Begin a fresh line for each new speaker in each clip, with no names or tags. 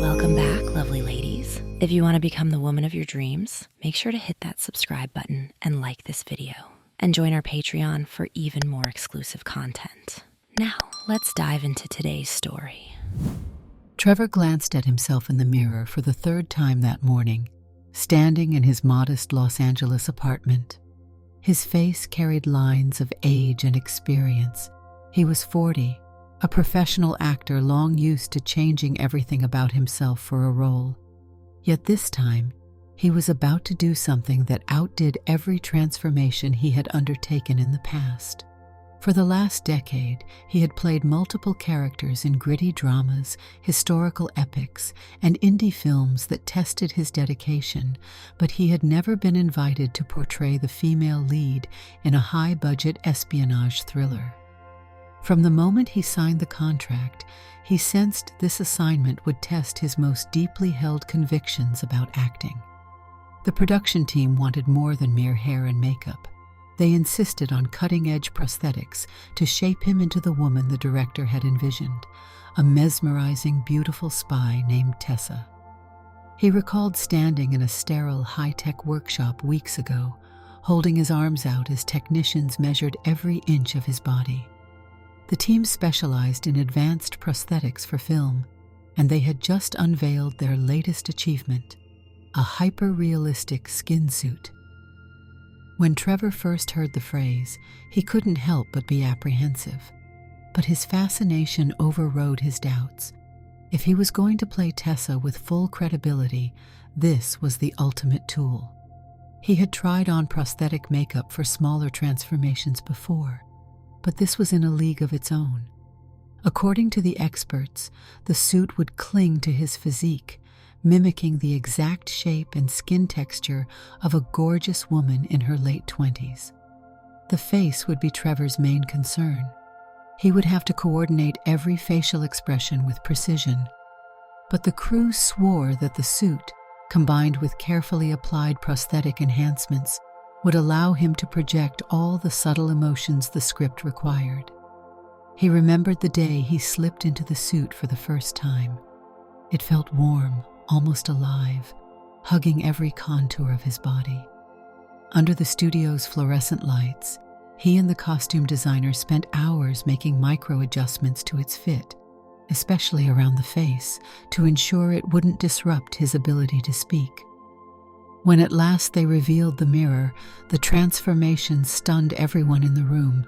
Welcome back, lovely ladies. If you want to become the woman of your dreams, make sure to hit that subscribe button and like this video. And join our Patreon for even more exclusive content. Now, let's dive into today's story.
Trevor glanced at himself in the mirror for the third time that morning, standing in his modest Los Angeles apartment. His face carried lines of age and experience. He was 40, a professional actor long used to changing everything about himself for a role. Yet this time, he was about to do something that outdid every transformation he had undertaken in the past. For the last decade, he had played multiple characters in gritty dramas, historical epics, and indie films that tested his dedication, but he had never been invited to portray the female lead in a high-budget espionage thriller. From the moment he signed the contract, he sensed this assignment would test his most deeply held convictions about acting. The production team wanted more than mere hair and makeup. They insisted on cutting-edge prosthetics to shape him into the woman the director had envisioned, a mesmerizing, beautiful spy named Tessa. He recalled standing in a sterile, high-tech workshop weeks ago, holding his arms out as technicians measured every inch of his body. The team specialized in advanced prosthetics for film, and they had just unveiled their latest achievement, a hyper-realistic skin suit. When Trevor first heard the phrase, he couldn't help but be apprehensive. But his fascination overrode his doubts. If he was going to play Tessa with full credibility, this was the ultimate tool. He had tried on prosthetic makeup for smaller transformations before, but this was in a league of its own. According to the experts, the suit would cling to his physique, mimicking the exact shape and skin texture of a gorgeous woman in her late 20s. The face would be Trevor's main concern. He would have to coordinate every facial expression with precision. But the crew swore that the suit, combined with carefully applied prosthetic enhancements, would allow him to project all the subtle emotions the script required. He remembered the day he slipped into the suit for the first time. It felt warm, almost alive, hugging every contour of his body. Under the studio's fluorescent lights, he and the costume designer spent hours making micro-adjustments to its fit, especially around the face, to ensure it wouldn't disrupt his ability to speak. When at last they revealed the mirror, the transformation stunned everyone in the room.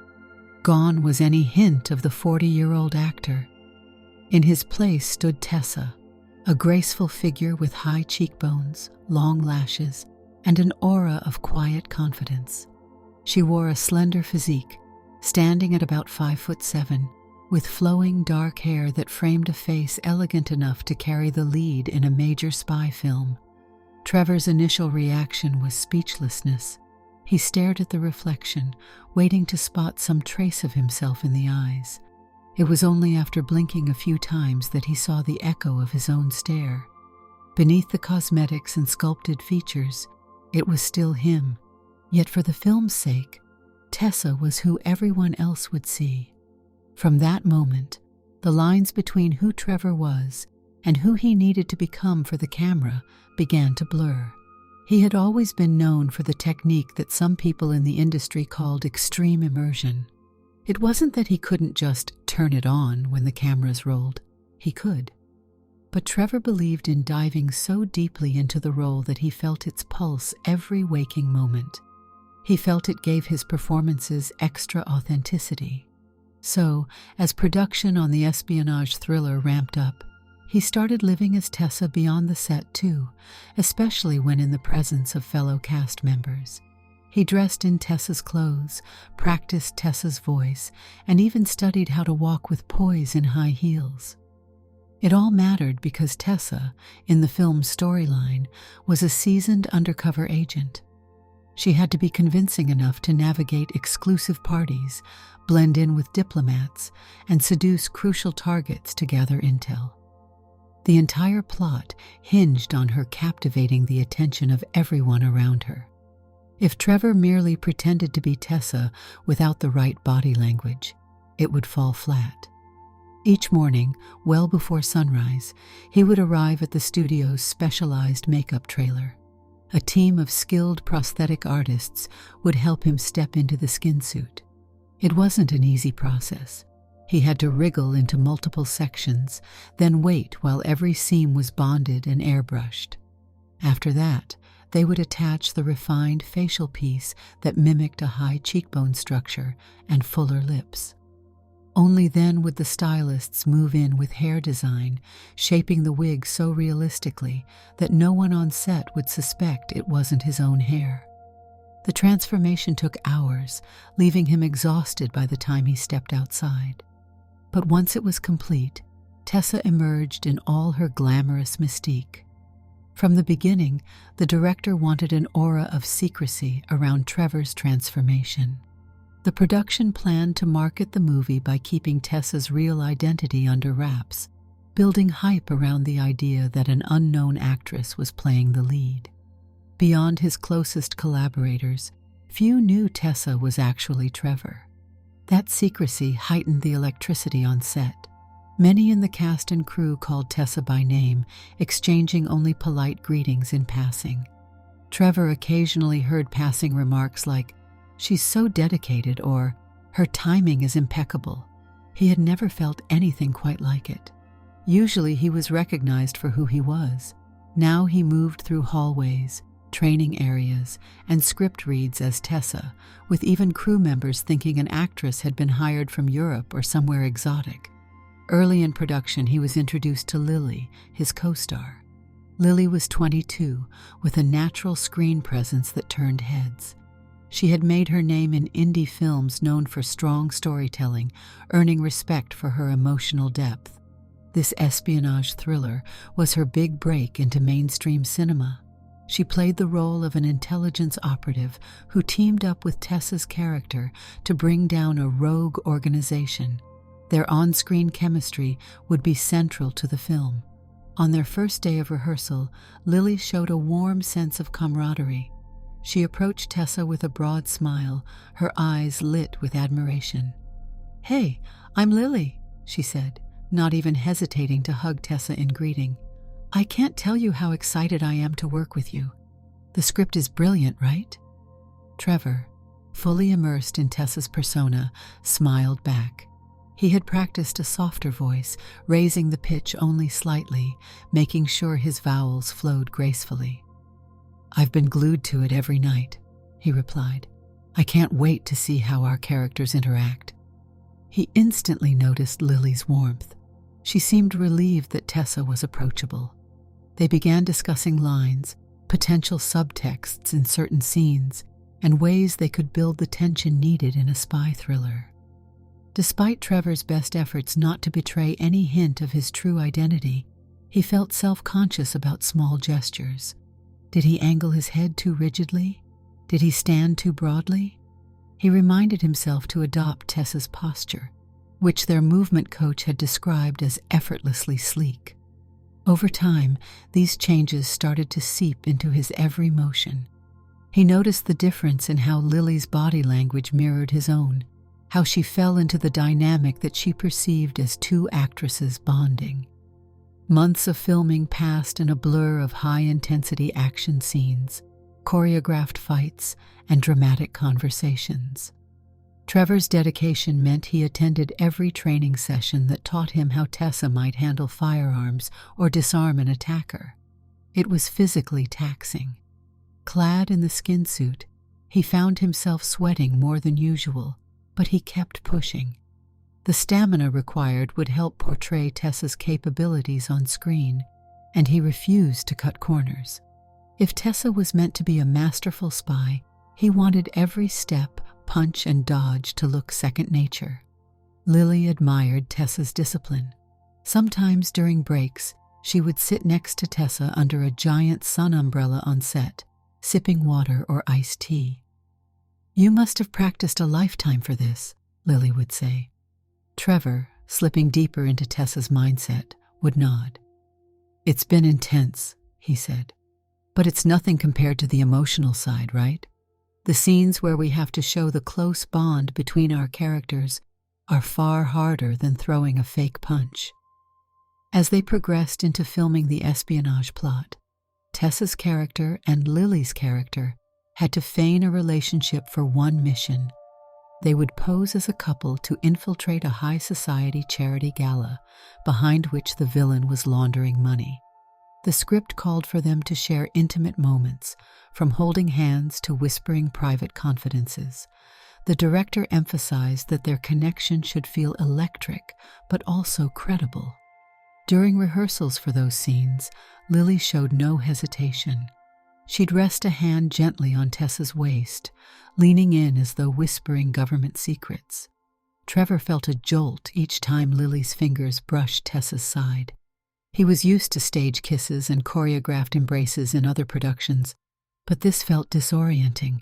Gone was any hint of the 40-year-old actor. In his place stood Tessa, a graceful figure with high cheekbones, long lashes, and an aura of quiet confidence. She wore a slender physique, standing at about 5'7", with flowing dark hair that framed a face elegant enough to carry the lead in a major spy film. Trevor's initial reaction was speechlessness. He stared at the reflection, waiting to spot some trace of himself in the eyes. It was only after blinking a few times that he saw the echo of his own stare. Beneath the cosmetics and sculpted features, it was still him. Yet for the film's sake, Tessa was who everyone else would see. From that moment, the lines between who Trevor was and who he needed to become for the camera began to blur. He had always been known for the technique that some people in the industry called extreme immersion. It wasn't that he couldn't just turn it on when the cameras rolled. He could. But Trevor believed in diving so deeply into the role that he felt its pulse every waking moment. He felt it gave his performances extra authenticity. So, as production on the espionage thriller ramped up, he started living as Tessa beyond the set too, especially when in the presence of fellow cast members. He dressed in Tessa's clothes, practiced Tessa's voice, and even studied how to walk with poise in high heels. It all mattered because Tessa, in the film's storyline, was a seasoned undercover agent. She had to be convincing enough to navigate exclusive parties, blend in with diplomats, and seduce crucial targets to gather intel. The entire plot hinged on her captivating the attention of everyone around her. If Trevor merely pretended to be Tessa without the right body language, it would fall flat. Each morning, well before sunrise, he would arrive at the studio's specialized makeup trailer. A team of skilled prosthetic artists would help him step into the skin suit. It wasn't an easy process. He had to wriggle into multiple sections, then wait while every seam was bonded and airbrushed. After that, they would attach the refined facial piece that mimicked a high cheekbone structure and fuller lips. Only then would the stylists move in with hair design, shaping the wig so realistically that no one on set would suspect it wasn't his own hair. The transformation took hours, leaving him exhausted by the time he stepped outside. But once it was complete, Tessa emerged in all her glamorous mystique. From the beginning, the director wanted an aura of secrecy around Trevor's transformation. The production planned to market the movie by keeping Tessa's real identity under wraps, building hype around the idea that an unknown actress was playing the lead. Beyond his closest collaborators, few knew Tessa was actually Trevor. That secrecy heightened the electricity on set. Many in the cast and crew called Tessa by name, exchanging only polite greetings in passing. Trevor occasionally heard passing remarks like, "She's so dedicated," or "Her timing is impeccable." He had never felt anything quite like it. Usually he was recognized for who he was. Now he moved through hallways, training areas, and script reads as Tessa, with even crew members thinking an actress had been hired from Europe or somewhere exotic. Early in production, he was introduced to Lily, his co-star. Lily was 22, with a natural screen presence that turned heads. She had made her name in indie films known for strong storytelling, earning respect for her emotional depth. This espionage thriller was her big break into mainstream cinema. She played the role of an intelligence operative who teamed up with Tessa's character to bring down a rogue organization. Their on-screen chemistry would be central to the film. On their first day of rehearsal, Lily showed a warm sense of camaraderie. She approached Tessa with a broad smile, her eyes lit with admiration. "Hey, I'm Lily," she said, not even hesitating to hug Tessa in greeting. "I can't tell you how excited I am to work with you. The script is brilliant, right?" Trevor, fully immersed in Tessa's persona, smiled back. He had practiced a softer voice, raising the pitch only slightly, making sure his vowels flowed gracefully. "I've been glued to it every night," he replied. "I can't wait to see how our characters interact." He instantly noticed Lily's warmth. She seemed relieved that Tessa was approachable. They began discussing lines, potential subtexts in certain scenes, and ways they could build the tension needed in a spy thriller. Despite Trevor's best efforts not to betray any hint of his true identity, he felt self-conscious about small gestures. Did he angle his head too rigidly? Did he stand too broadly? He reminded himself to adopt Tessa's posture, which their movement coach had described as effortlessly sleek. Over time, these changes started to seep into his every motion. He noticed the difference in how Lily's body language mirrored his own, how she fell into the dynamic that she perceived as two actresses bonding. Months of filming passed in a blur of high-intensity action scenes, choreographed fights, and dramatic conversations. Trevor's dedication meant he attended every training session that taught him how Tessa might handle firearms or disarm an attacker. It was physically taxing. Clad in the skin suit, he found himself sweating more than usual, but he kept pushing. The stamina required would help portray Tessa's capabilities on screen, and he refused to cut corners. If Tessa was meant to be a masterful spy, he wanted every step, punch, and dodge to look second nature. Lily admired Tessa's discipline. Sometimes during breaks, she would sit next to Tessa under a giant sun umbrella on set, sipping water or iced tea. "You must have practiced a lifetime for this," Lily would say. Trevor, slipping deeper into Tessa's mindset, would nod. "It's been intense," he said. "But it's nothing compared to the emotional side, right? The scenes where we have to show the close bond between our characters are far harder than throwing a fake punch. As they progressed into filming the espionage plot, Tessa's character and Lily's character had to feign a relationship for one mission. They would pose as a couple to infiltrate a high society charity gala behind which the villain was laundering money. The script called for them to share intimate moments, from holding hands to whispering private confidences. The director emphasized that their connection should feel electric, but also credible. During rehearsals for those scenes, Lily showed no hesitation. She'd rest a hand gently on Tessa's waist, leaning in as though whispering government secrets. Trevor felt a jolt each time Lily's fingers brushed Tessa's side. He was used to stage kisses and choreographed embraces in other productions, but this felt disorienting.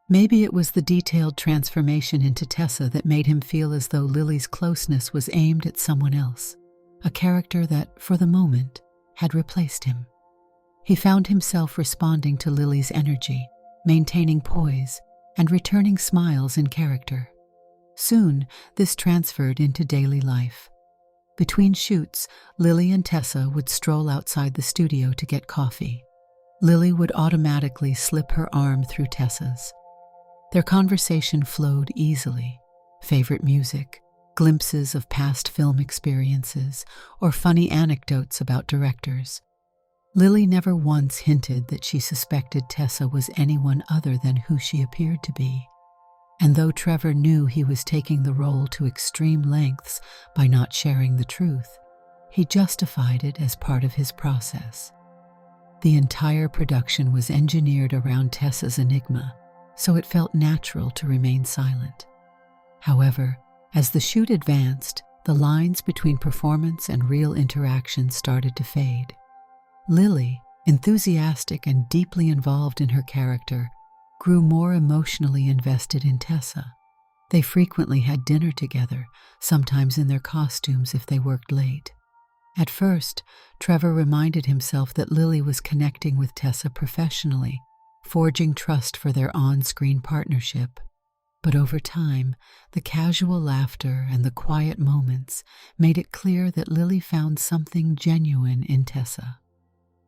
Maybe it was the detailed transformation into Tessa that made him feel as though Lily's closeness was aimed at someone else, a character that, for the moment, had replaced him. He found himself responding to Lily's energy, maintaining poise, and returning smiles in character. Soon, this transferred into daily life. Between shoots, Lily and Tessa would stroll outside the studio to get coffee. Lily would automatically slip her arm through Tessa's. Their conversation flowed easily. Favorite music, glimpses of past film experiences, or funny anecdotes about directors. Lily never once hinted that she suspected Tessa was anyone other than who she appeared to be. And though Trevor knew he was taking the role to extreme lengths by not sharing the truth, he justified it as part of his process. The entire production was engineered around Tessa's enigma, so it felt natural to remain silent. However, as the shoot advanced, the lines between performance and real interaction started to fade. Lily, enthusiastic and deeply involved in her character, grew more emotionally invested in Tessa. They frequently had dinner together, sometimes in their costumes if they worked late. At first, Trevor reminded himself that Lily was connecting with Tessa professionally, forging trust for their on-screen partnership. But over time, the casual laughter and the quiet moments made it clear that Lily found something genuine in Tessa.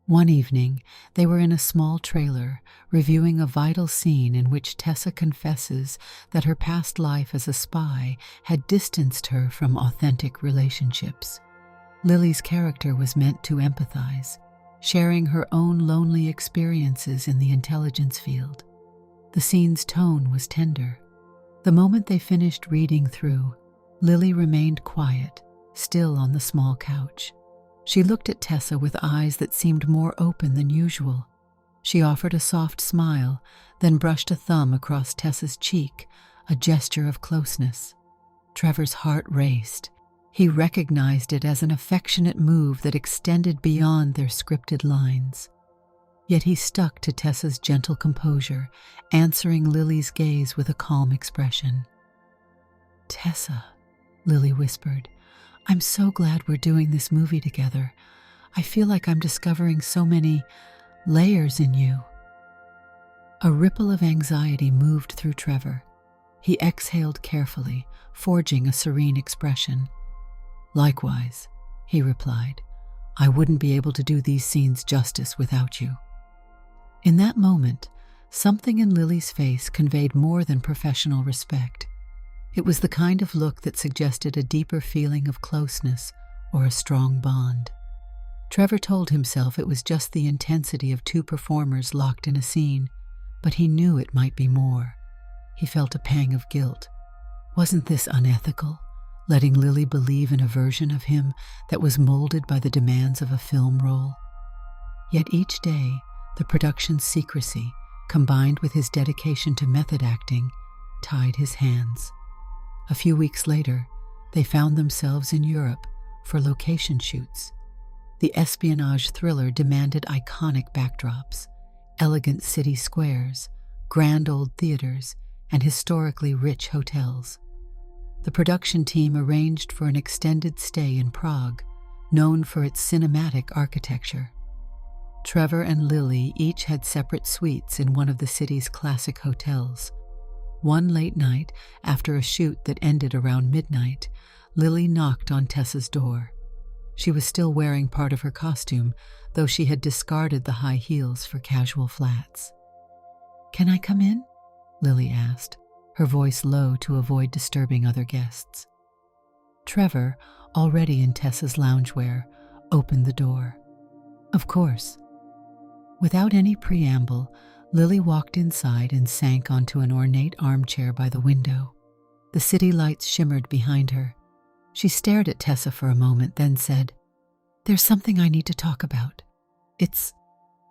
One evening, they were in a small trailer, reviewing a vital scene in which Tessa confesses that her past life as a spy had distanced her from authentic relationships. Lily's character was meant to empathize, sharing her own lonely experiences in the intelligence field. The scene's tone was tender. The moment they finished reading through, Lily remained quiet, still on the small couch. She looked at Tessa with eyes that seemed more open than usual. She offered a soft smile, then brushed a thumb across Tessa's cheek, a gesture of closeness. Trevor's heart raced. He recognized it as an affectionate move that extended beyond their scripted lines. Yet he stuck to Tessa's gentle composure, answering Lily's gaze with a calm expression. "Tessa," Lily whispered, "I'm so glad we're doing this movie together. I feel like I'm discovering so many layers in you." A ripple of anxiety moved through Trevor. He exhaled carefully, forging a serene expression. "Likewise," he replied. "I wouldn't be able to do these scenes justice without you." In that moment, something in Lily's face conveyed more than professional respect. It was the kind of look that suggested a deeper feeling of closeness or a strong bond. Trevor told himself it was just the intensity of two performers locked in a scene, but he knew it might be more. He felt a pang of guilt. Wasn't this unethical, letting Lily believe in a version of him that was molded by the demands of a film role? Yet each day, the production's secrecy, combined with his dedication to method acting, tied his hands. A few weeks later, they found themselves in Europe for location shoots. The espionage thriller demanded iconic backdrops, elegant city squares, grand old theaters, and historically rich hotels. The production team arranged for an extended stay in Prague, known for its cinematic architecture. Trevor and Lily each had separate suites in one of the city's classic hotels. One late night, after a shoot that ended around midnight, Lily knocked on Tessa's door. She was still wearing part of her costume, though she had discarded the high heels for casual flats. "Can I come in?" Lily asked, her voice low to avoid disturbing other guests. Trevor, already in Tessa's loungewear, opened the door. "Of course." Without any preamble, Lily walked inside and sank onto an ornate armchair by the window. The city lights shimmered behind her. She stared at Tessa for a moment, then said, "There's something I need to talk about. It's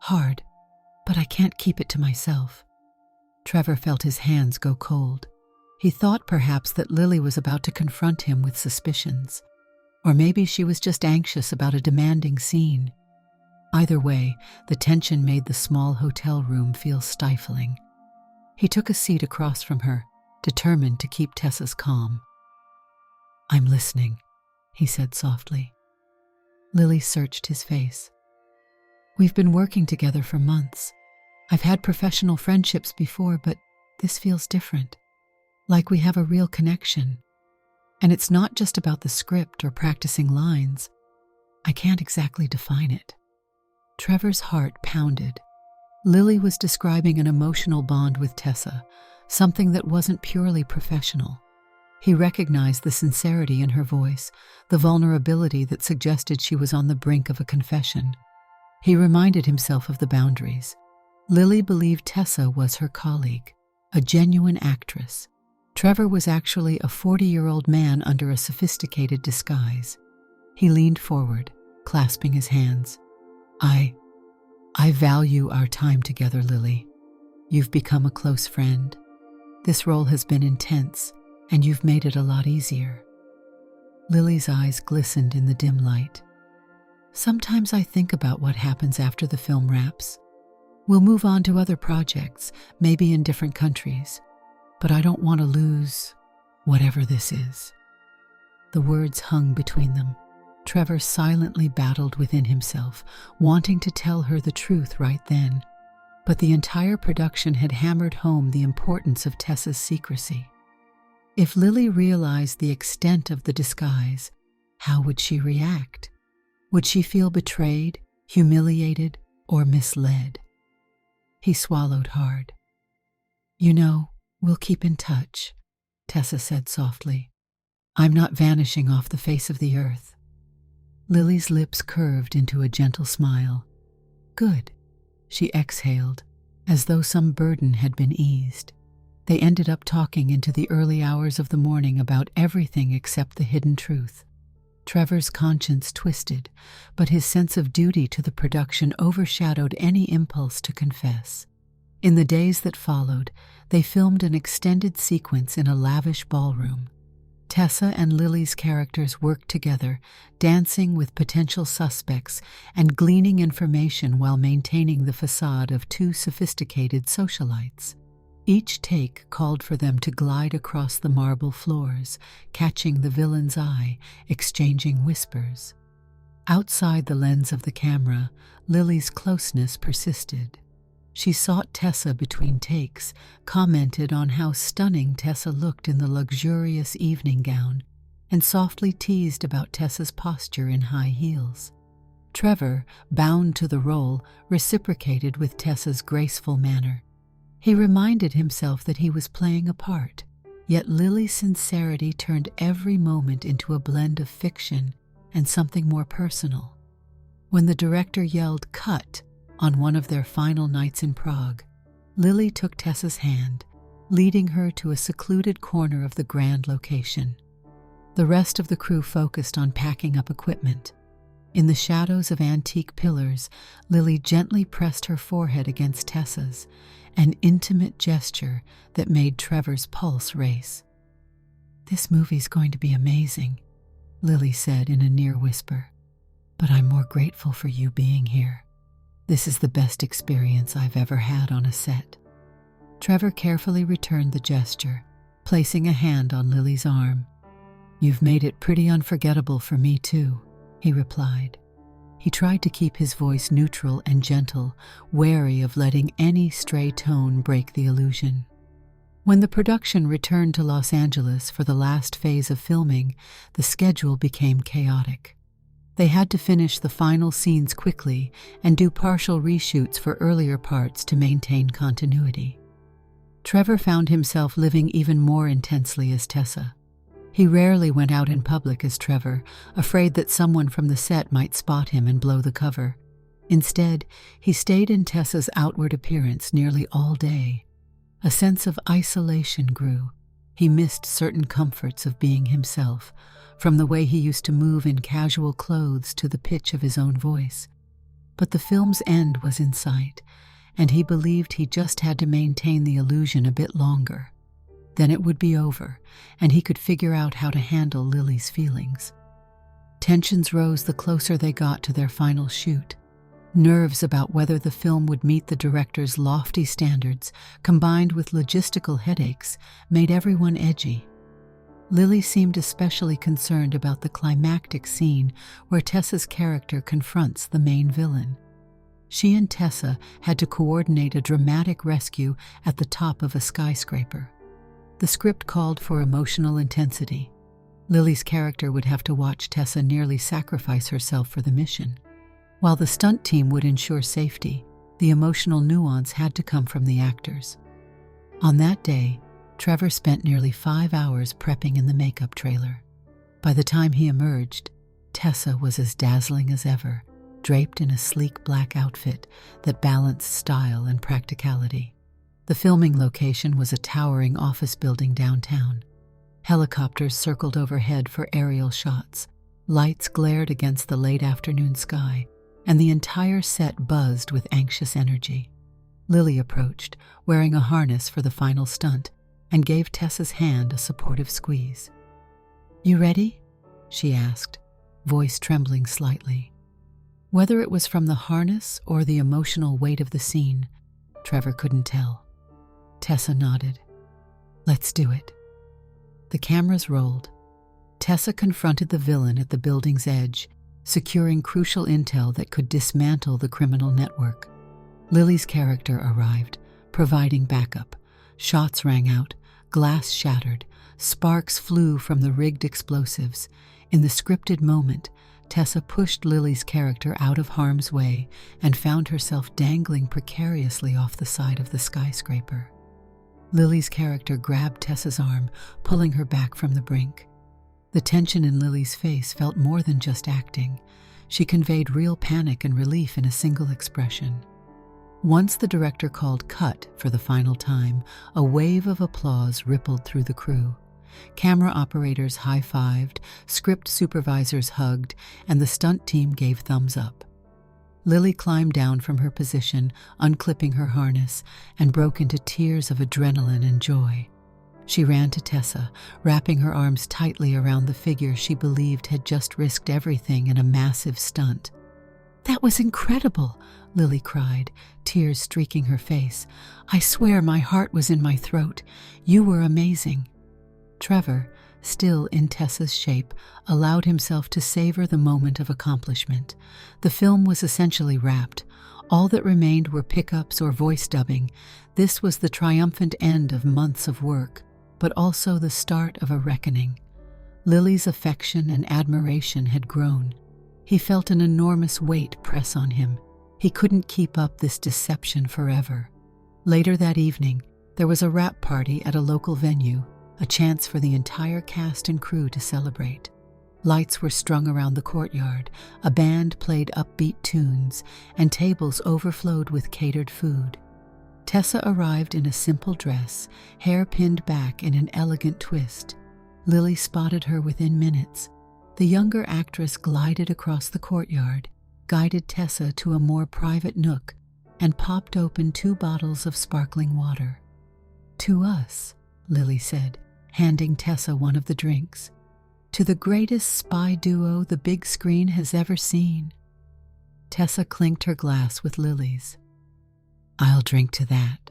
hard, but I can't keep it to myself." Trevor felt his hands go cold. He thought perhaps that Lily was about to confront him with suspicions. Or maybe she was just anxious about a demanding scene. Either way, the tension made the small hotel room feel stifling. He took a seat across from her, determined to keep Tessa's calm. "I'm listening," he said softly. Lily searched his face. "We've been working together for months. I've had professional friendships before, but this feels different. Like we have a real connection. And it's not just about the script or practicing lines. I can't exactly define it." Trevor's heart pounded. Lily was describing an emotional bond with Tessa, something that wasn't purely professional. He recognized the sincerity in her voice, the vulnerability that suggested she was on the brink of a confession. He reminded himself of the boundaries. Lily believed Tessa was her colleague, a genuine actress. Trevor was actually a 40-year-old man under a sophisticated disguise. He leaned forward, clasping his hands. I value our time together, Lily. You've become a close friend. This role has been intense, and you've made it a lot easier." Lily's eyes glistened in the dim light. "Sometimes I think about what happens after the film wraps. We'll move on to other projects, maybe in different countries. But I don't want to lose whatever this is." The words hung between them. Trevor silently battled within himself, wanting to tell her the truth right then. But the entire production had hammered home the importance of Tessa's secrecy. If Lily realized the extent of the disguise, how would she react? Would she feel betrayed, humiliated, or misled? He swallowed hard. "You know, we'll keep in touch," Tessa said softly. "I'm not vanishing off the face of the earth." Lily's lips curved into a gentle smile. "Good," she exhaled, as though some burden had been eased. They ended up talking into the early hours of the morning about everything except the hidden truth. Trevor's conscience twisted, but his sense of duty to the production overshadowed any impulse to confess. In the days that followed, they filmed an extended sequence in a lavish ballroom. Tessa and Lily's characters worked together, dancing with potential suspects and gleaning information while maintaining the facade of two sophisticated socialites. Each take called for them to glide across the marble floors, catching the villain's eye, exchanging whispers. Outside the lens of the camera, Lily's closeness persisted. She sought Tessa between takes, commented on how stunning Tessa looked in the luxurious evening gown, and softly teased about Tessa's posture in high heels. Trevor, bound to the role, reciprocated with Tessa's graceful manner. He reminded himself that he was playing a part, yet Lily's sincerity turned every moment into a blend of fiction and something more personal. When the director yelled "cut" on one of their final nights in Prague, Lily took Tessa's hand, leading her to a secluded corner of the grand location. The rest of the crew focused on packing up equipment. In the shadows of antique pillars, Lily gently pressed her forehead against Tessa's, an intimate gesture that made Trevor's pulse race. "This movie's going to be amazing," Lily said in a near whisper. "But I'm more grateful for you being here. This is the best experience I've ever had on a set." Trevor carefully returned the gesture, placing a hand on Lily's arm. "You've made it pretty unforgettable for me too," he replied. He tried to keep his voice neutral and gentle, wary of letting any stray tone break the illusion. When the production returned to Los Angeles for the last phase of filming, the schedule became chaotic. They had to finish the final scenes quickly and do partial reshoots for earlier parts to maintain continuity. Trevor found himself living even more intensely as Tessa. He rarely went out in public as Trevor, afraid that someone from the set might spot him and blow the cover. Instead, he stayed in Tessa's outward appearance nearly all day. A sense of isolation grew. He missed certain comforts of being himself, from the way he used to move in casual clothes to the pitch of his own voice. But the film's end was in sight, and he believed he just had to maintain the illusion a bit longer. Then it would be over, and he could figure out how to handle Lily's feelings. Tensions rose the closer they got to their final shoot. Nerves about whether the film would meet the director's lofty standards, combined with logistical headaches, made everyone edgy. Lily seemed especially concerned about the climactic scene where Tessa's character confronts the main villain. She and Tessa had to coordinate a dramatic rescue at the top of a skyscraper. The script called for emotional intensity. Lily's character would have to watch Tessa nearly sacrifice herself for the mission. While the stunt team would ensure safety, the emotional nuance had to come from the actors. On that day, Trevor spent nearly 5 hours prepping in the makeup trailer. By the time he emerged, Tessa was as dazzling as ever, draped in a sleek black outfit that balanced style and practicality. The filming location was a towering office building downtown. Helicopters circled overhead for aerial shots, lights glared against the late afternoon sky, and the entire set buzzed with anxious energy. Lily approached, wearing a harness for the final stunt, and gave Tessa's hand a supportive squeeze. "You ready?" she asked, voice trembling slightly. Whether it was from the harness or the emotional weight of the scene, Trevor couldn't tell. Tessa nodded. "Let's do it." The cameras rolled. Tessa confronted the villain at the building's edge, securing crucial intel that could dismantle the criminal network. Lily's character arrived, providing backup. Shots rang out, glass shattered, sparks flew from the rigged explosives. In the scripted moment, Tessa pushed Lily's character out of harm's way and found herself dangling precariously off the side of the skyscraper. Lily's character grabbed Tessa's arm, pulling her back from the brink. The tension in Lily's face felt more than just acting. She conveyed real panic and relief in a single expression. Once the director called cut for the final time, a wave of applause rippled through the crew. Camera operators high-fived, script supervisors hugged, and the stunt team gave thumbs up. Lily climbed down from her position, unclipping her harness, and broke into tears of adrenaline and joy. She ran to Tessa, wrapping her arms tightly around the figure she believed had just risked everything in a massive stunt. "That was incredible," Lily cried, tears streaking her face. "I swear my heart was in my throat. You were amazing." Trevor, still in Tessa's shape, allowed himself to savor the moment of accomplishment. The film was essentially wrapped. All that remained were pickups or voice dubbing. This was the triumphant end of months of work, but also the start of a reckoning. Lily's affection and admiration had grown. He felt an enormous weight press on him. He couldn't keep up this deception forever. Later that evening, there was a wrap party at a local venue, a chance for the entire cast and crew to celebrate. Lights were strung around the courtyard, a band played upbeat tunes, and tables overflowed with catered food. Tessa arrived in a simple dress, hair pinned back in an elegant twist. Lily spotted her within minutes. The younger actress glided across the courtyard, guided Tessa to a more private nook, and popped open 2 bottles of sparkling water. "To us," Lily said, handing Tessa one of the drinks. "To the greatest spy duo the big screen has ever seen." Tessa clinked her glass with Lily's. "I'll drink to that."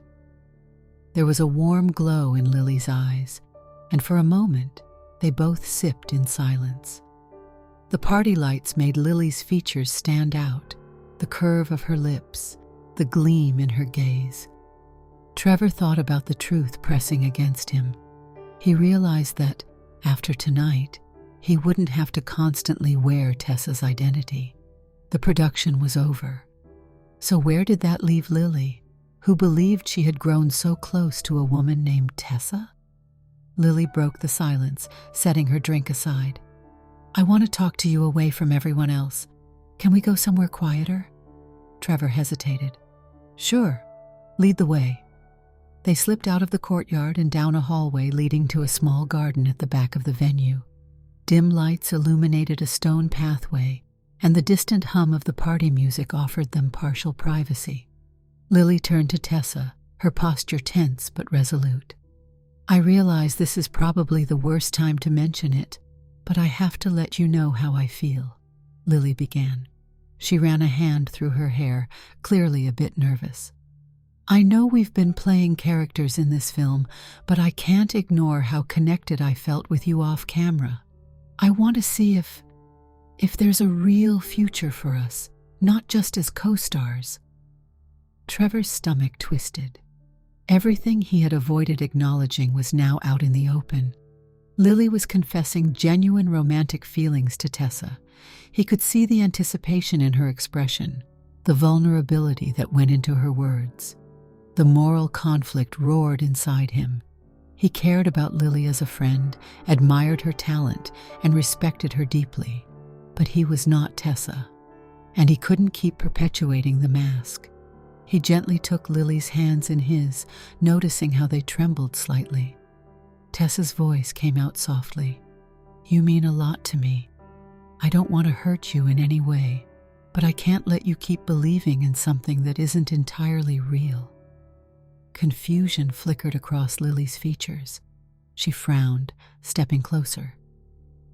There was a warm glow in Lily's eyes, and for a moment they both sipped in silence. The party lights made Lily's features stand out, the curve of her lips, the gleam in her gaze. Trevor thought about the truth pressing against him. He realized that, after tonight, he wouldn't have to constantly wear Tessa's identity. The production was over. So where did that leave Lily, who believed she had grown so close to a woman named Tessa? Lily broke the silence, setting her drink aside. "I want to talk to you away from everyone else. Can we go somewhere quieter?" Trevor hesitated. "Sure. Lead the way." They slipped out of the courtyard and down a hallway leading to a small garden at the back of the venue. Dim lights illuminated a stone pathway, and the distant hum of the party music offered them partial privacy. Lily turned to Tessa, her posture tense but resolute. "I realize this is probably the worst time to mention it, but I have to let you know how I feel," Lily began. She ran a hand through her hair, clearly a bit nervous. "I know we've been playing characters in this film, but I can't ignore how connected I felt with you off camera. I want to see if there's a real future for us, not just as co-stars." Trevor's stomach twisted. Everything he had avoided acknowledging was now out in the open. Lily was confessing genuine romantic feelings to Tessa. He could see the anticipation in her expression, the vulnerability that went into her words. The moral conflict roared inside him. He cared about Lily as a friend, admired her talent, and respected her deeply. But he was not Tessa, and he couldn't keep perpetuating the mask. He gently took Lily's hands in his, noticing how they trembled slightly. Tessa's voice came out softly. "You mean a lot to me. I don't want to hurt you in any way, but I can't let you keep believing in something that isn't entirely real." Confusion flickered across Lily's features. She frowned, stepping closer.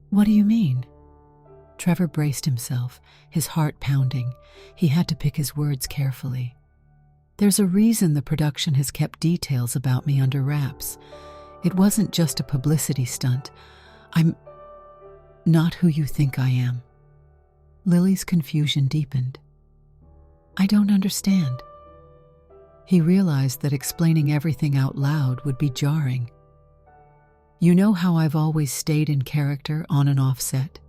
"What do you mean?" Trevor braced himself, his heart pounding. He had to pick his words carefully. "There's a reason the production has kept details about me under wraps. It wasn't just a publicity stunt. I'm not who you think I am." Lily's confusion deepened. "I don't understand." He realized that explaining everything out loud would be jarring. "You know how I've always stayed in character on and off set?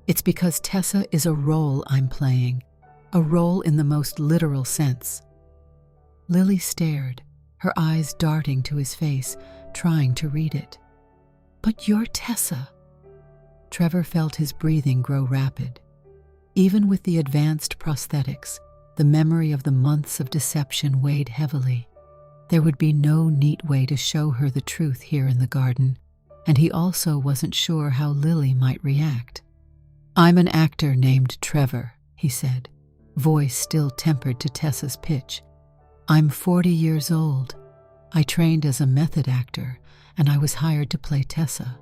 It's because Tessa is a role I'm playing, a role in the most literal sense." Lily stared, her eyes darting to his face, trying to read it. "But you're Tessa." Trevor felt his breathing grow rapid. Even with the advanced prosthetics, the memory of the months of deception weighed heavily. There would be no neat way to show her the truth here in the garden, and he also wasn't sure how Lily might react. "I'm an actor named Trevor," he said, voice still tempered to Tessa's pitch. "I'm 40 years old. I trained as a method actor, and I was hired to play Tessa.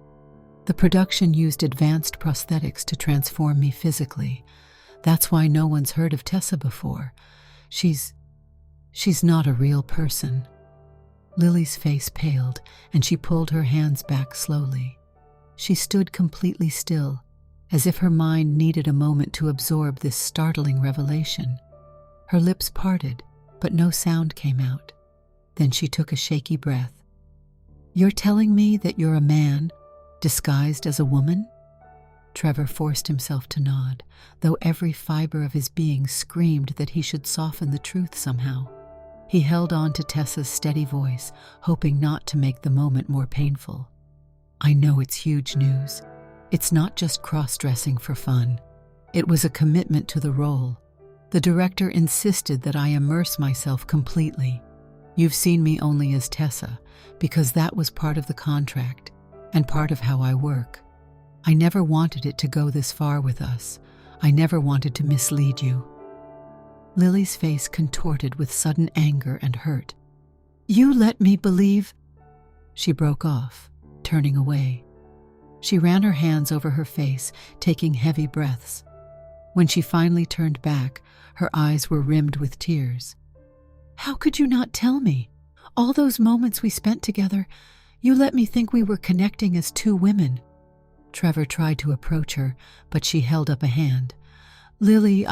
The production used advanced prosthetics to transform me physically. That's why no one's heard of Tessa before. She's not a real person." Lily's face paled, and she pulled her hands back slowly. She stood completely still, as if her mind needed a moment to absorb this startling revelation. Her lips parted, but no sound came out. Then she took a shaky breath. "You're telling me that you're a man, disguised as a woman?" Trevor forced himself to nod, though every fiber of his being screamed that he should soften the truth somehow. He held on to Tessa's steady voice, hoping not to make the moment more painful. "I know it's huge news. It's not just cross-dressing for fun. It was a commitment to the role. The director insisted that I immerse myself completely. You've seen me only as Tessa, because that was part of the contract, and part of how I work. I never wanted it to go this far with us. I never wanted to mislead you." Lily's face contorted with sudden anger and hurt. "You let me believe—" She broke off, turning away. She ran her hands over her face, taking heavy breaths. When she finally turned back, her eyes were rimmed with tears. "How could you not tell me? All those moments we spent together, you let me think we were connecting as two women." Trevor tried to approach her, but she held up a hand. "Lily,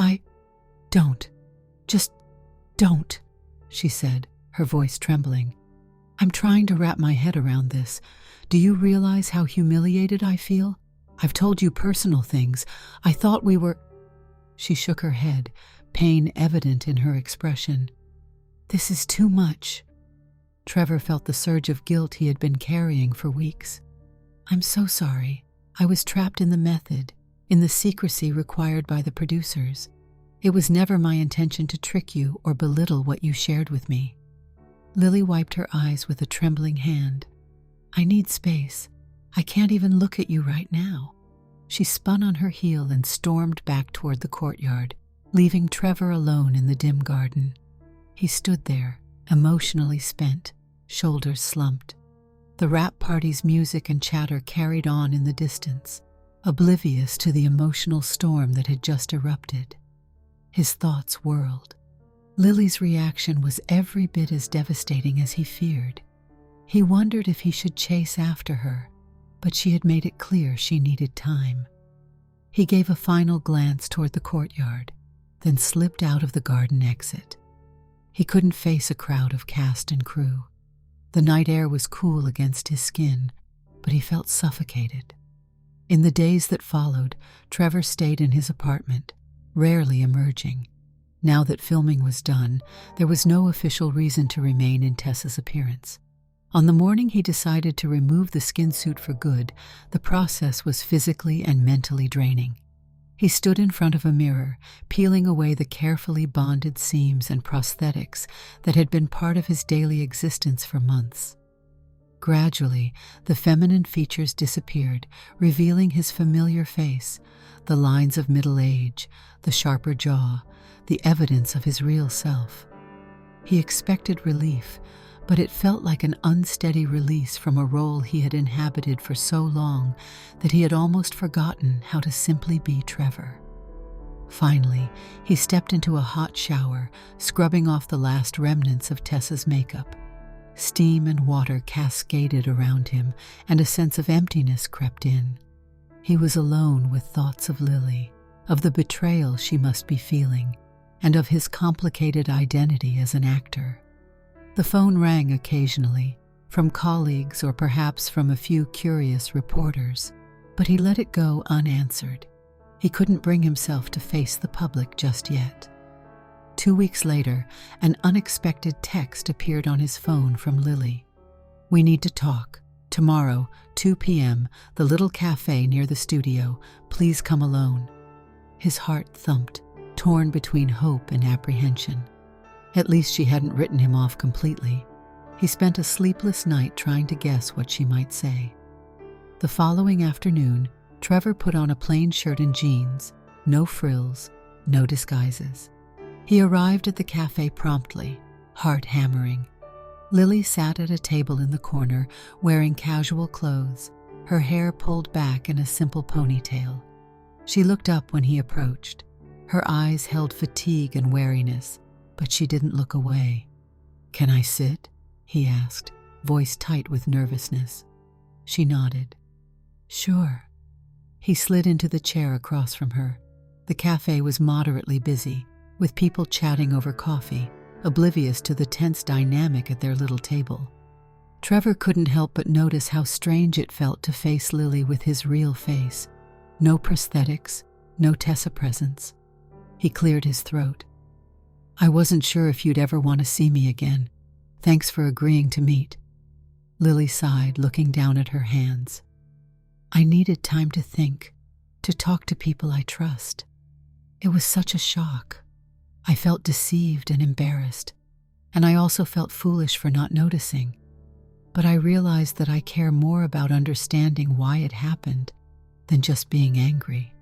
Don't. Just don't," she said, her voice trembling. "I'm trying to wrap my head around this. Do you realize how humiliated I feel? I've told you personal things. I thought we were—" She shook her head, pain evident in her expression. "This is too much." Trevor felt the surge of guilt he had been carrying for weeks. "I'm so sorry. I was trapped in the method, in the secrecy required by the producers. It was never my intention to trick you or belittle what you shared with me." Lily wiped her eyes with a trembling hand. "I need space. I can't even look at you right now." She spun on her heel and stormed back toward the courtyard, leaving Trevor alone in the dim garden. He stood there, emotionally spent, shoulders slumped. The rap party's music and chatter carried on in the distance, oblivious to the emotional storm that had just erupted. His thoughts whirled. Lily's reaction was every bit as devastating as he feared. He wondered if he should chase after her, but she had made it clear she needed time. He gave a final glance toward the courtyard, then slipped out of the garden exit. He couldn't face a crowd of cast and crew. The night air was cool against his skin, but he felt suffocated. In the days that followed, Trevor stayed in his apartment, rarely emerging. Now that filming was done, there was no official reason to remain in Tessa's appearance. On the morning he decided to remove the skin suit for good, the process was physically and mentally draining. He stood in front of a mirror, peeling away the carefully bonded seams and prosthetics that had been part of his daily existence for months. Gradually, the feminine features disappeared, revealing his familiar face, the lines of middle age, the sharper jaw, the evidence of his real self. He expected relief, but it felt like an unsteady release from a role he had inhabited for so long that he had almost forgotten how to simply be Trevor. Finally, he stepped into a hot shower, scrubbing off the last remnants of Tessa's makeup. Steam and water cascaded around him, and a sense of emptiness crept in. He was alone with thoughts of Lily, of the betrayal she must be feeling, and of his complicated identity as an actor. The phone rang occasionally, from colleagues or perhaps from a few curious reporters, but he let it go unanswered. He couldn't bring himself to face the public just yet. 2 weeks later, an unexpected text appeared on his phone from Lily. "We need to talk. Tomorrow, 2 p.m., the little cafe near the studio. Please come alone." His heart thumped, torn between hope and apprehension. At least she hadn't written him off completely. He spent a sleepless night trying to guess what she might say. The following afternoon, Trevor put on a plain shirt and jeans, no frills, no disguises. He arrived at the cafe promptly, heart hammering. Lily sat at a table in the corner, wearing casual clothes, her hair pulled back in a simple ponytail. She looked up when he approached. Her eyes held fatigue and wariness, but she didn't look away. "Can I sit?" he asked, voice tight with nervousness. She nodded. "Sure." He slid into the chair across from her. The cafe was moderately busy, with people chatting over coffee, oblivious to the tense dynamic at their little table. Trevor couldn't help but notice how strange it felt to face Lily with his real face. No prosthetics, no Tessa presence. He cleared his throat. "I wasn't sure if you'd ever want to see me again. Thanks for agreeing to meet." Lily sighed, looking down at her hands. "I needed time to think, to talk to people I trust. It was such a shock. I felt deceived and embarrassed, and I also felt foolish for not noticing. But I realized that I care more about understanding why it happened than just being angry."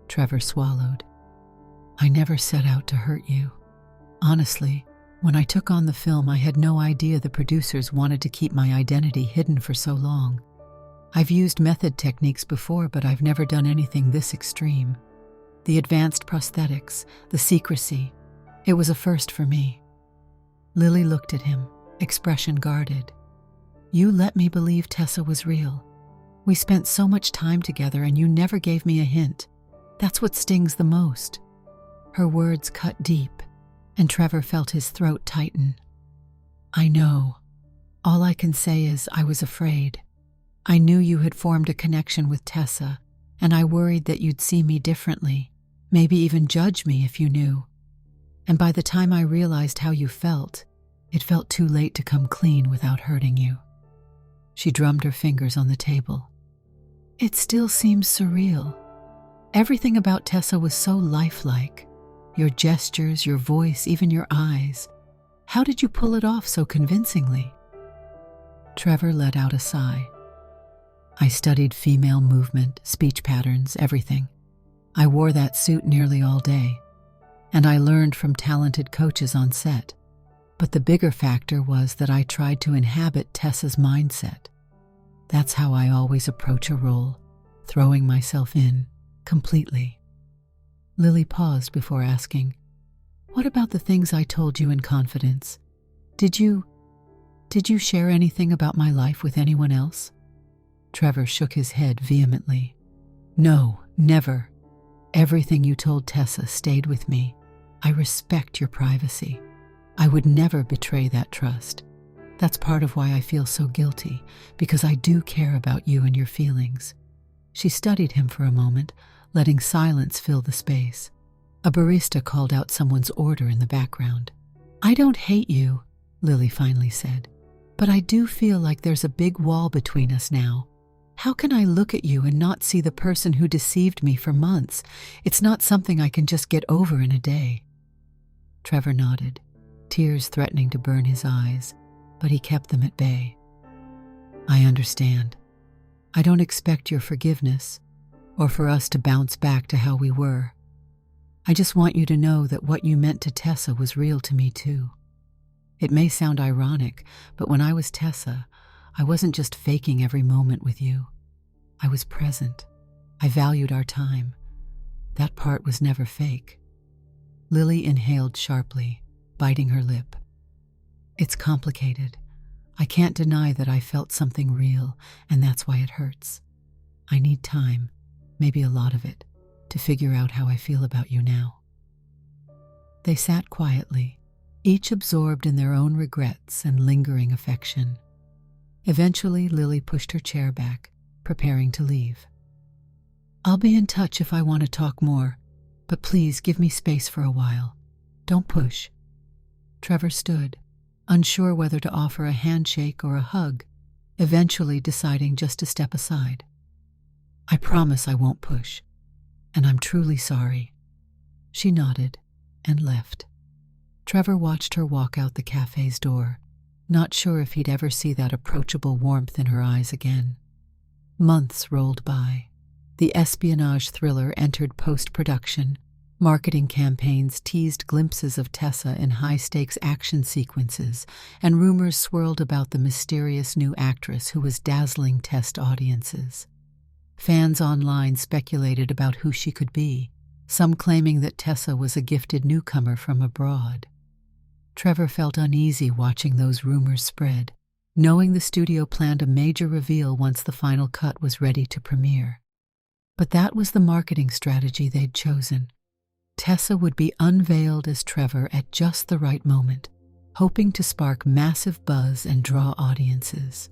Trevor swallowed. "I never set out to hurt you. Honestly, when I took on the film, I had no idea the producers wanted to keep my identity hidden for so long. I've used method techniques before, but I've never done anything this extreme. The advanced prosthetics, the secrecy, it was a first for me." Lily looked at him, expression guarded. "You let me believe Tessa was real. We spent so much time together and you never gave me a hint. That's what stings the most." Her words cut deep, and Trevor felt his throat tighten. "I know. All I can say is I was afraid. I knew you had formed a connection with Tessa, and I worried that you'd see me differently, maybe even judge me if you knew. And by the time I realized how you felt, it felt too late to come clean without hurting you." She drummed her fingers on the table. "It still seems surreal. Everything about Tessa was so lifelike. Your gestures, your voice, even your eyes. How did you pull it off so convincingly?" Trevor let out a sigh. "I studied female movement, speech patterns, everything. I wore that suit nearly all day, and I learned from talented coaches on set. But the bigger factor was that I tried to inhabit Tessa's mindset. That's how I always approach a role, throwing myself in, completely." Lily paused before asking, "What about the things I told you in confidence? Did you share anything about my life with anyone else?" Trevor shook his head vehemently. "No, never. Everything you told Tessa stayed with me. I respect your privacy. I would never betray that trust. That's part of why I feel so guilty, because I do care about you and your feelings." She studied him for a moment, letting silence fill the space. A barista called out someone's order in the background. "I don't hate you," Lily finally said, "but I do feel like there's a big wall between us now. How can I look at you and not see the person who deceived me for months? It's not something I can just get over in a day." Trevor nodded, tears threatening to burn his eyes, but he kept them at bay. "I understand. I don't expect your forgiveness, or for us to bounce back to how we were. I just want you to know that what you meant to Tessa was real to me too. It may sound ironic, but when I was Tessa, I wasn't just faking every moment with you. I was present. I valued our time. That part was never fake." Lily inhaled sharply, biting her lip. "It's complicated. I can't deny that I felt something real, and that's why it hurts. I need time, maybe a lot of it, to figure out how I feel about you now." They sat quietly, each absorbed in their own regrets and lingering affection. Eventually, Lily pushed her chair back, preparing to leave. "I'll be in touch if I want to talk more, but please give me space for a while. Don't push." Trevor stood, unsure whether to offer a handshake or a hug, eventually deciding just to step aside. "I promise I won't push, and I'm truly sorry." She nodded and left. Trevor watched her walk out the cafe's door, not sure if he'd ever see that approachable warmth in her eyes again. Months rolled by. The espionage thriller entered post-production. Marketing campaigns teased glimpses of Tessa in high-stakes action sequences, and rumors swirled about the mysterious new actress who was dazzling test audiences. Fans online speculated about who she could be, some claiming that Tessa was a gifted newcomer from abroad. Trevor felt uneasy watching those rumors spread, knowing the studio planned a major reveal once the final cut was ready to premiere. But that was the marketing strategy they'd chosen. Tessa would be unveiled as Trevor at just the right moment, hoping to spark massive buzz and draw audiences.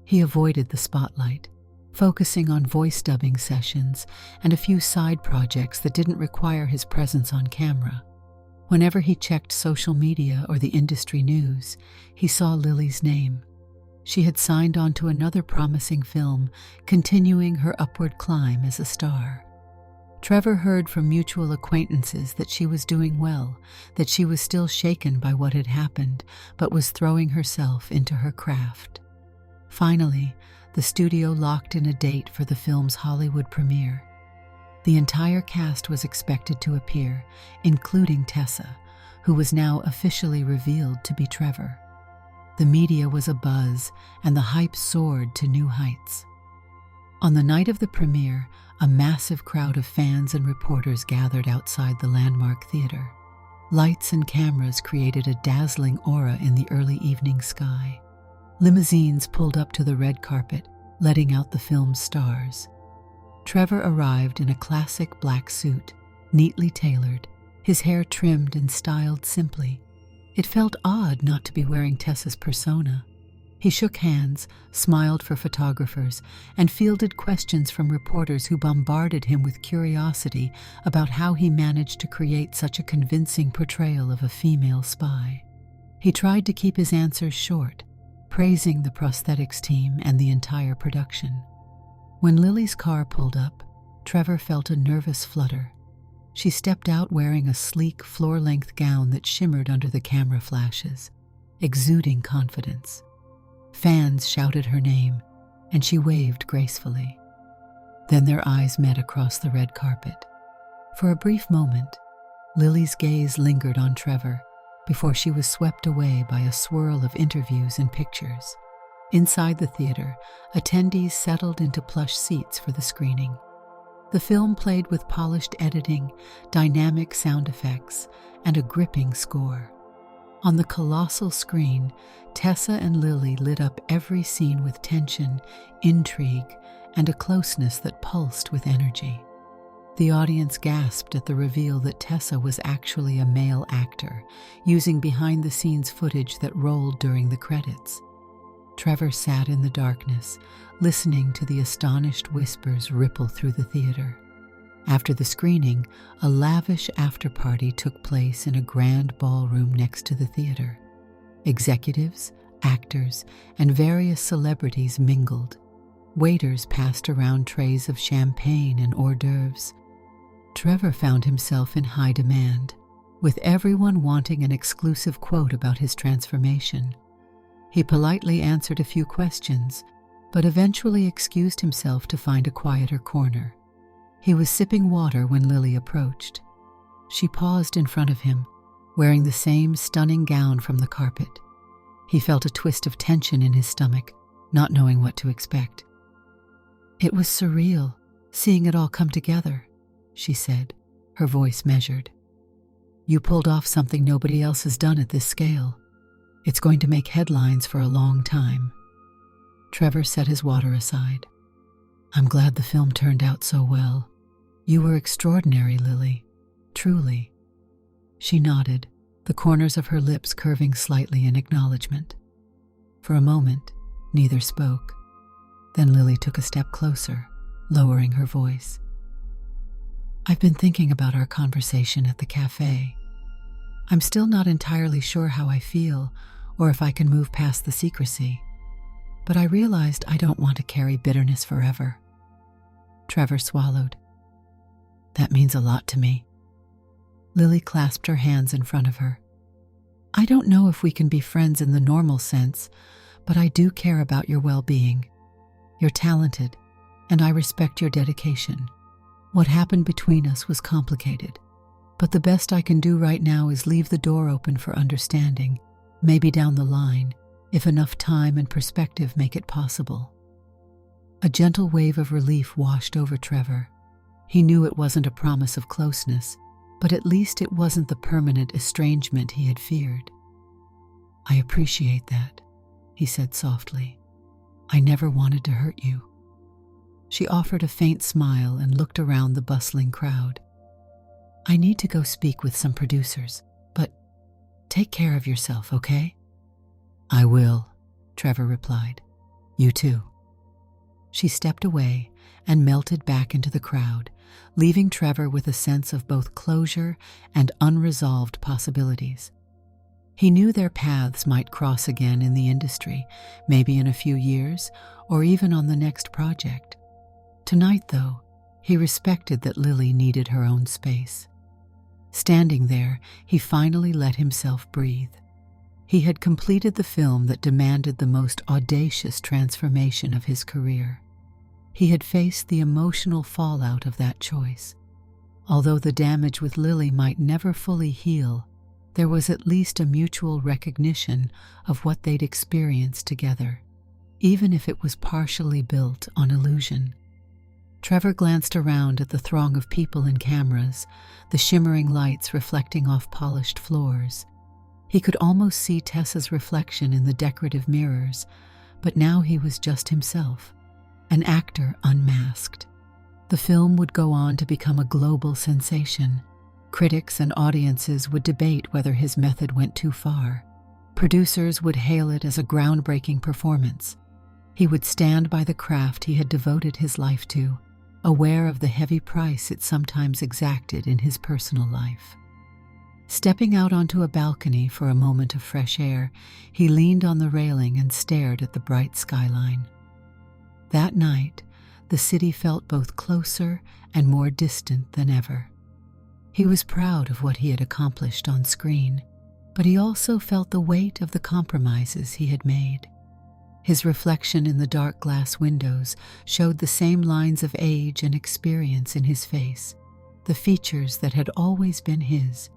He avoided the spotlight, focusing on voice dubbing sessions and a few side projects that didn't require his presence on camera. Whenever he checked social media or the industry news, he saw Lily's name. She had signed on to another promising film, continuing her upward climb as a star. Trevor heard from mutual acquaintances that she was doing well, that she was still shaken by what had happened, but was throwing herself into her craft. Finally, the studio locked in a date for the film's Hollywood premiere. The entire cast was expected to appear, including Tessa, who was now officially revealed to be Trevor. The media was abuzz, and the hype soared to new heights. On the night of the premiere, a massive crowd of fans and reporters gathered outside the landmark theater. Lights and cameras created a dazzling aura in the early evening sky. Limousines pulled up to the red carpet, letting out the film's stars. Trevor arrived in a classic black suit, neatly tailored, his hair trimmed and styled simply. It felt odd not to be wearing Tessa's persona. He shook hands, smiled for photographers, and fielded questions from reporters who bombarded him with curiosity about how he managed to create such a convincing portrayal of a female spy. He tried to keep his answers short, praising the prosthetics team and the entire production. When Lily's car pulled up, Trevor felt a nervous flutter. She stepped out wearing a sleek, floor-length gown that shimmered under the camera flashes, exuding confidence. Fans shouted her name, and she waved gracefully. Then their eyes met across the red carpet. For a brief moment, Lily's gaze lingered on Trevor before she was swept away by a swirl of interviews and pictures. Inside the theater, attendees settled into plush seats for the screening. The film played with polished editing, dynamic sound effects, and a gripping score. On the colossal screen, Tessa and Lily lit up every scene with tension, intrigue, and a closeness that pulsed with energy. The audience gasped at the reveal that Tessa was actually a male actor, using behind-the-scenes footage that rolled during the credits. Trevor sat in the darkness, listening to the astonished whispers ripple through the theater. After the screening, a lavish after-party took place in a grand ballroom next to the theater. Executives, actors, and various celebrities mingled. Waiters passed around trays of champagne and hors d'oeuvres. Trevor found himself in high demand, with everyone wanting an exclusive quote about his transformation. He politely answered a few questions, but eventually excused himself to find a quieter corner. He was sipping water when Lily approached. She paused in front of him, wearing the same stunning gown from the carpet. He felt a twist of tension in his stomach, not knowing what to expect. "It was surreal, seeing it all come together," she said, her voice measured. "You pulled off something nobody else has done at this scale. It's going to make headlines for a long time." Trevor set his water aside. "I'm glad the film turned out so well. You were extraordinary, Lily. Truly." She nodded, the corners of her lips curving slightly in acknowledgement. For a moment, neither spoke. Then Lily took a step closer, lowering her voice. "I've been thinking about our conversation at the cafe. I'm still not entirely sure how I feel or if I can move past the secrecy, but I realized I don't want to carry bitterness forever." Trevor swallowed. "That means a lot to me." Lily clasped her hands in front of her. "I don't know if we can be friends in the normal sense, but I do care about your well-being. You're talented, and I respect your dedication. What happened between us was complicated, but the best I can do right now is leave the door open for understanding, maybe down the line, if enough time and perspective make it possible." A gentle wave of relief washed over Trevor. He knew it wasn't a promise of closeness, but at least it wasn't the permanent estrangement he had feared. "I appreciate that," he said softly. "I never wanted to hurt you." She offered a faint smile and looked around the bustling crowd. "I need to go speak with some producers, but take care of yourself, okay?" "I will," Trevor replied. "You too." She stepped away and melted back into the crowd, leaving Trevor with a sense of both closure and unresolved possibilities. He knew their paths might cross again in the industry, maybe in a few years, or even on the next project. Tonight, though, he respected that Lily needed her own space. Standing there, he finally let himself breathe. He had completed the film that demanded the most audacious transformation of his career. He had faced the emotional fallout of that choice. Although the damage with Lily might never fully heal, there was at least a mutual recognition of what they'd experienced together, even if it was partially built on illusion. Trevor glanced around at the throng of people and cameras, the shimmering lights reflecting off polished floors. He could almost see Tessa's reflection in the decorative mirrors, but now he was just himself. an actor unmasked. The film would go on to become a global sensation. Critics and audiences would debate whether his method went too far. Producers would hail it as a groundbreaking performance. He would stand by the craft he had devoted his life to, aware of the heavy price it sometimes exacted in his personal life. Stepping out onto a balcony for a moment of fresh air, he leaned on the railing and stared at the bright skyline. That night, the city felt both closer and more distant than ever. He was proud of what he had accomplished on screen, but he also felt the weight of the compromises he had made. His reflection in the dark glass windows showed the same lines of age and experience in his face, the features that had always been his.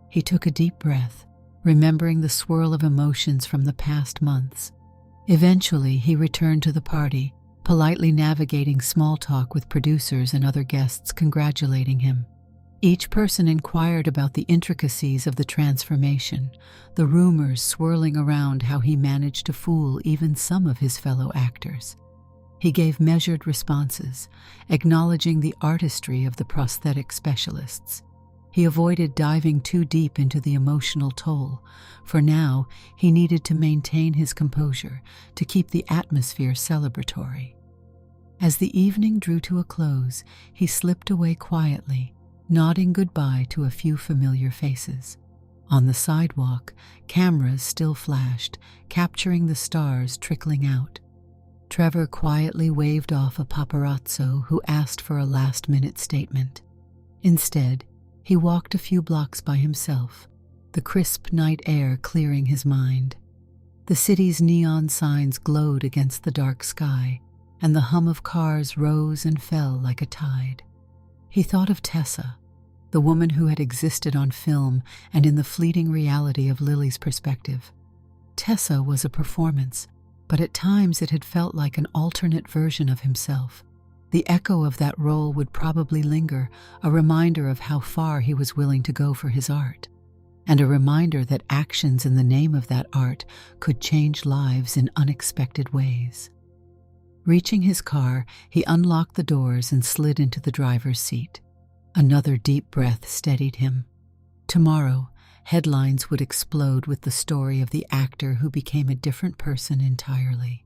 He took a deep breath, remembering the swirl of emotions from the past months. Eventually, he returned to the party, politely navigating small talk with producers and other guests congratulating him. Each person inquired about the intricacies of the transformation, the rumors swirling around how he managed to fool even some of his fellow actors. He gave measured responses, acknowledging the artistry of the prosthetic specialists. He avoided diving too deep into the emotional toll, for now he needed to maintain his composure to keep the atmosphere celebratory. As the evening drew to a close, he slipped away quietly, nodding goodbye to a few familiar faces. On the sidewalk, cameras still flashed, capturing the stars trickling out. Trevor quietly waved off a paparazzo who asked for a last-minute statement. Instead, he walked a few blocks by himself, the crisp night air clearing his mind. The city's neon signs glowed against the dark sky, and the hum of cars rose and fell like a tide. He thought of Tessa, the woman who had existed on film and in the fleeting reality of Lily's perspective. Tessa was a performance, but at times it had felt like an alternate version of himself. The echo of that role would probably linger, a reminder of how far he was willing to go for his art, and a reminder that actions in the name of that art could change lives in unexpected ways. Reaching his car, he unlocked the doors and slid into the driver's seat. Another deep breath steadied him. Tomorrow, headlines would explode with the story of the actor who became a different person entirely.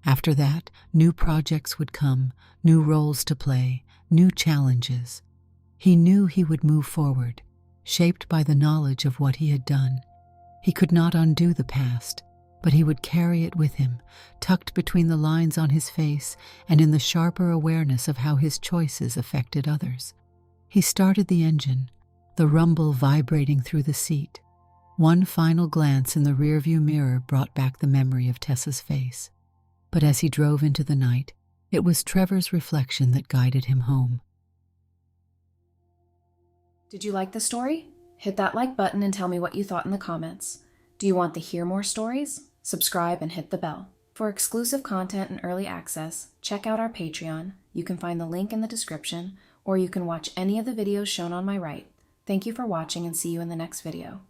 After that, new projects would come, new roles to play, new challenges. He knew he would move forward, shaped by the knowledge of what he had done. He could not undo the past, but he would carry it with him, tucked between the lines on his face and in the sharper awareness of how his choices affected others. He started the engine, the rumble vibrating through the seat. One final glance in the rearview mirror brought back the memory of Tessa's face. But as he drove into the night, it was Trevor's reflection that guided him home.
Did you like the story? Hit that like button and tell me what you thought in the comments. Do you want to hear more stories? Subscribe and hit the bell. For exclusive content and early access, check out our Patreon. You can find the link in the description, or you can watch any of the videos shown on my right. Thank you for watching and see you in the next video.